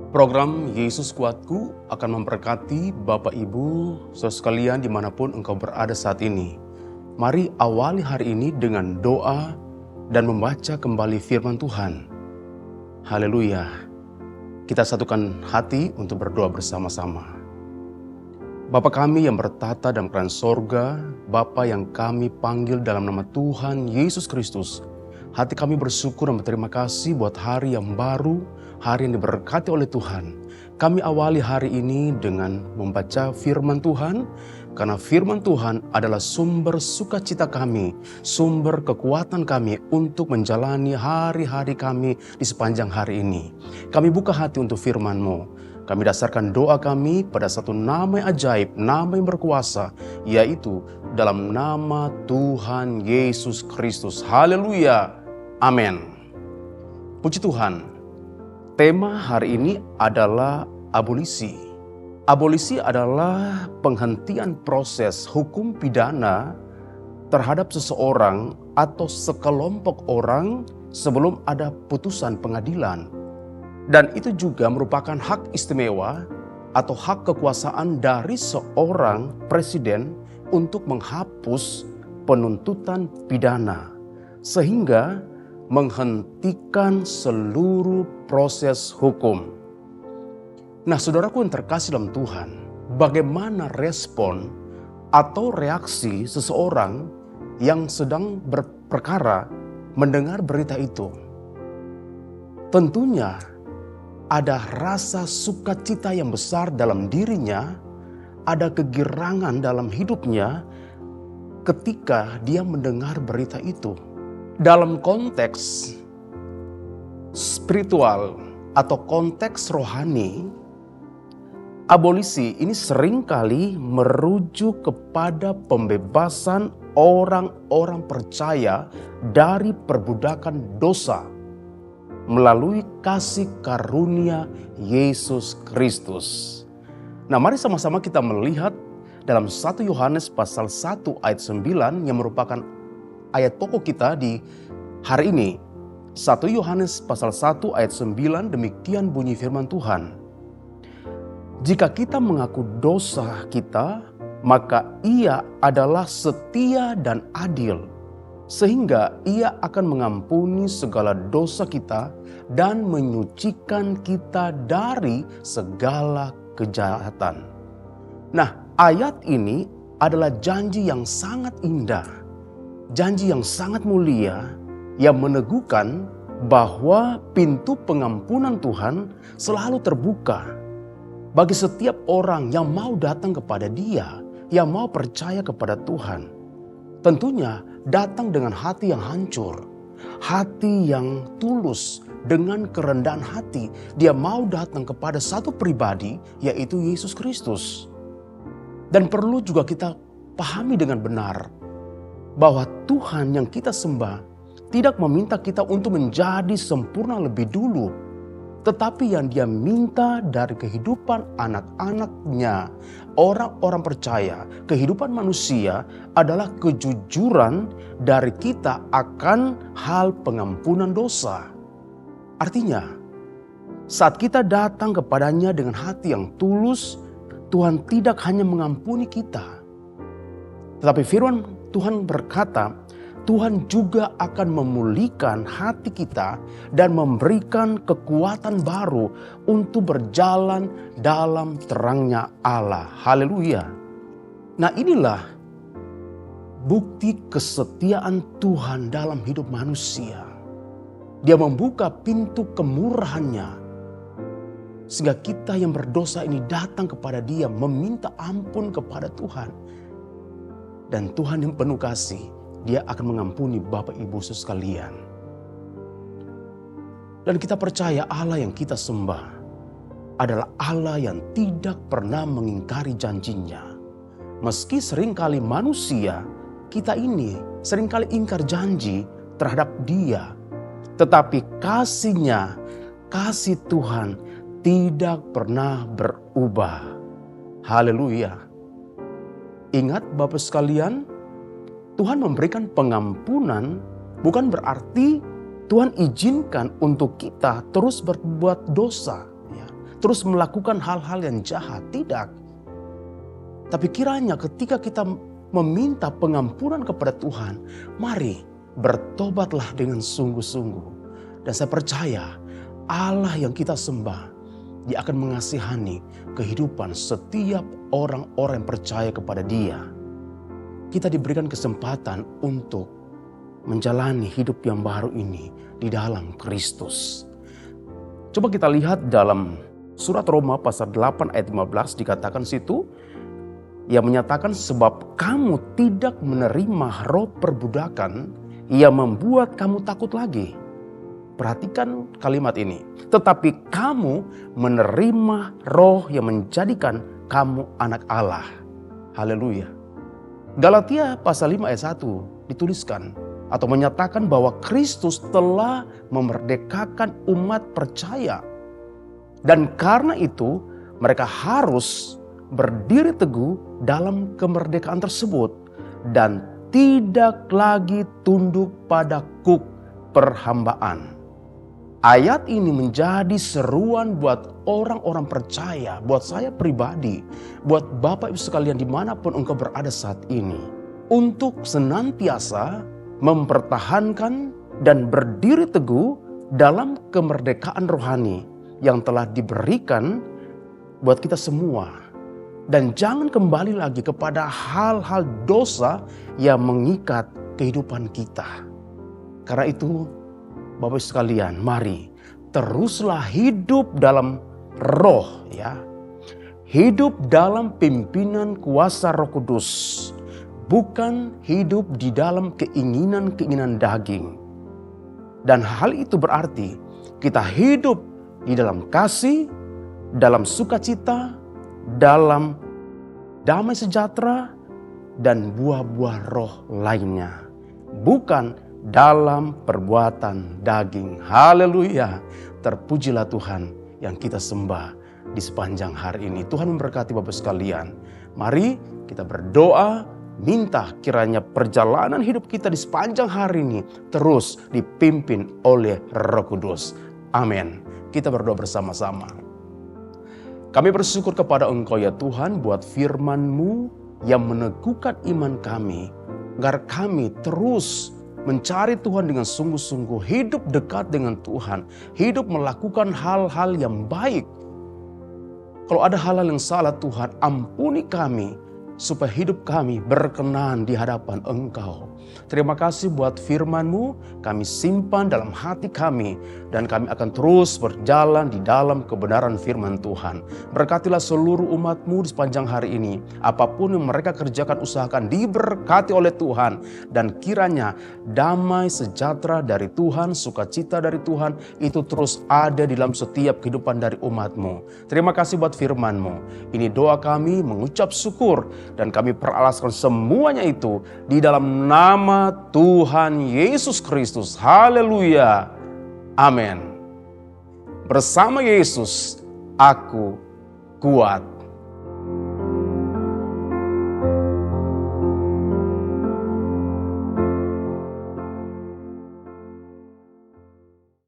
Program Yesus Kuatku akan memberkati Bapak Ibu saudara sekalian dimanapun engkau berada saat ini. Mari awali hari ini dengan doa dan membaca kembali firman Tuhan. Haleluya. Kita satukan hati untuk berdoa bersama-sama. Bapa kami yang bertata dalam kerajaan sorga, Bapa yang kami panggil dalam nama Tuhan Yesus Kristus. Hati kami bersyukur dan berterima kasih buat hari yang baru, hari yang diberkati oleh Tuhan. Kami awali hari ini dengan membaca firman Tuhan, karena firman Tuhan adalah sumber sukacita kami, sumber kekuatan kami untuk menjalani hari-hari kami di sepanjang hari ini. Kami buka hati untuk firman-Mu. Kami dasarkan doa kami pada satu nama yang ajaib, nama yang berkuasa, yaitu dalam nama Tuhan Yesus Kristus. Haleluya. Amin. Puji Tuhan. Tema hari ini adalah abolisi. Abolisi adalah penghentian proses hukum pidana terhadap seseorang atau sekelompok orang sebelum ada putusan pengadilan. Dan itu juga merupakan hak istimewa atau hak kekuasaan dari seorang presiden untuk menghapus penuntutan pidana, sehingga menghentikan seluruh proses hukum. Nah, saudaraku yang terkasih dalam Tuhan, bagaimana respon atau reaksi seseorang yang sedang berperkara mendengar berita itu? Tentunya ada rasa sukacita yang besar dalam dirinya, ada kegirangan dalam hidupnya ketika dia mendengar berita itu. Dalam konteks spiritual atau konteks rohani, abolisi ini seringkali merujuk kepada pembebasan orang-orang percaya dari perbudakan dosa melalui kasih karunia Yesus Kristus. Nah, mari sama-sama kita melihat dalam 1 Yohanes pasal 1 ayat 9 yang merupakan ayat pokok kita di hari ini. 1 Yohanes pasal 1 ayat 9, demikian bunyi firman Tuhan. Jika kita mengaku dosa kita, maka Ia adalah setia dan adil, sehingga Ia akan mengampuni segala dosa kita dan menyucikan kita dari segala kejahatan. Nah, ayat ini adalah janji yang sangat indah, janji yang sangat mulia yang meneguhkan bahwa pintu pengampunan Tuhan selalu terbuka bagi setiap orang yang mau datang kepada Dia, yang mau percaya kepada Tuhan. Tentunya datang dengan hati yang hancur, hati yang tulus, dengan kerendahan hati. Dia mau datang kepada satu pribadi, yaitu Yesus Kristus. Dan perlu juga kita pahami dengan benar bahwa Tuhan yang kita sembah tidak meminta kita untuk menjadi sempurna lebih dulu, tetapi yang Dia minta dari kehidupan anak-anaknya, orang-orang percaya, kehidupan manusia adalah kejujuran dari kita akan hal pengampunan dosa. Artinya, saat kita datang kepadanya dengan hati yang tulus, Tuhan tidak hanya mengampuni kita, tetapi firman Tuhan berkata, Tuhan juga akan memulihkan hati kita dan memberikan kekuatan baru untuk berjalan dalam terangnya Allah. Haleluya. Nah, inilah bukti kesetiaan Tuhan dalam hidup manusia. Dia membuka pintu kemurahannya, sehingga kita yang berdosa ini datang kepada Dia, meminta ampun kepada Tuhan. Dan Tuhan yang penuh kasih, Dia akan mengampuni Bapak Ibu sekalian. Dan kita percaya Allah yang kita sembah adalah Allah yang tidak pernah mengingkari janjinya. Meski seringkali manusia, kita ini seringkali ingkar janji terhadap Dia. Tetapi kasih-Nya, kasih Tuhan tidak pernah berubah. Haleluya. Ingat Bapak sekalian, Tuhan memberikan pengampunan bukan berarti Tuhan izinkan untuk kita terus berbuat dosa. terus melakukan hal-hal yang jahat. Tidak. Tapi kiranya ketika kita meminta pengampunan kepada Tuhan, mari bertobatlah dengan sungguh-sungguh. Dan saya percaya Allah yang kita sembah, Dia akan mengasihani kehidupan setiap orang-orang yang percaya kepada Dia. Kita diberikan kesempatan untuk menjalani hidup yang baru ini di dalam Kristus. Coba kita lihat dalam surat Roma pasal 8 ayat 15 dikatakan situ, yang menyatakan sebab kamu tidak menerima roh perbudakan yang membuat kamu takut lagi. Perhatikan kalimat ini. Tetapi kamu menerima roh yang menjadikan kamu anak Allah. Haleluya. Galatia pasal 5 ayat 1 dituliskan atau menyatakan bahwa Kristus telah memerdekakan umat percaya. Dan karena itu mereka harus berdiri teguh dalam kemerdekaan tersebut dan tidak lagi tunduk pada kuk perhambaan. Ayat ini menjadi seruan buat orang-orang percaya, buat saya pribadi, buat Bapak Ibu sekalian dimanapun engkau berada saat ini, untuk senantiasa mempertahankan dan berdiri teguh dalam kemerdekaan rohani yang telah diberikan buat kita semua. Dan jangan kembali lagi kepada hal-hal dosa yang mengikat kehidupan kita. Karena itu, Bapak Ibu sekalian, mari teruslah hidup dalam roh, ya. Hidup dalam pimpinan kuasa Roh Kudus, bukan hidup di dalam keinginan-keinginan daging. Dan hal itu berarti kita hidup di dalam kasih, dalam sukacita, dalam damai sejahtera dan buah-buah roh lainnya, bukan dalam perbuatan daging. Haleluya. Terpujilah Tuhan yang kita sembah di sepanjang hari ini. Tuhan memberkati Bapak sekalian. Mari kita berdoa, minta kiranya perjalanan hidup kita di sepanjang hari ini terus dipimpin oleh Roh Kudus. Amin. Kita berdoa bersama-sama. Kami bersyukur kepada Engkau ya Tuhan buat firman-Mu yang meneguhkan iman kami. Agar kami terus mencari Tuhan dengan sungguh-sungguh. Hidup dekat dengan Tuhan. Hidup melakukan hal-hal yang baik. Kalau ada hal-hal yang salah Tuhan, ampuni kami. Supaya hidup kami berkenan di hadapan Engkau. Terima kasih buat firman-Mu, kami simpan dalam hati kami. Dan kami akan terus berjalan di dalam kebenaran firman Tuhan. Berkatilah seluruh umat-Mu di sepanjang hari ini. Apapun yang mereka kerjakan, usahakan diberkati oleh Tuhan. Dan kiranya damai sejahtera dari Tuhan, sukacita dari Tuhan, itu terus ada di dalam setiap kehidupan dari umat-Mu. Terima kasih buat firman-Mu. Ini doa kami mengucap syukur. Dan kami peralaskan semuanya itu di dalam nama Tuhan Yesus Kristus. Haleluya. Amin. Bersama Yesus, aku kuat.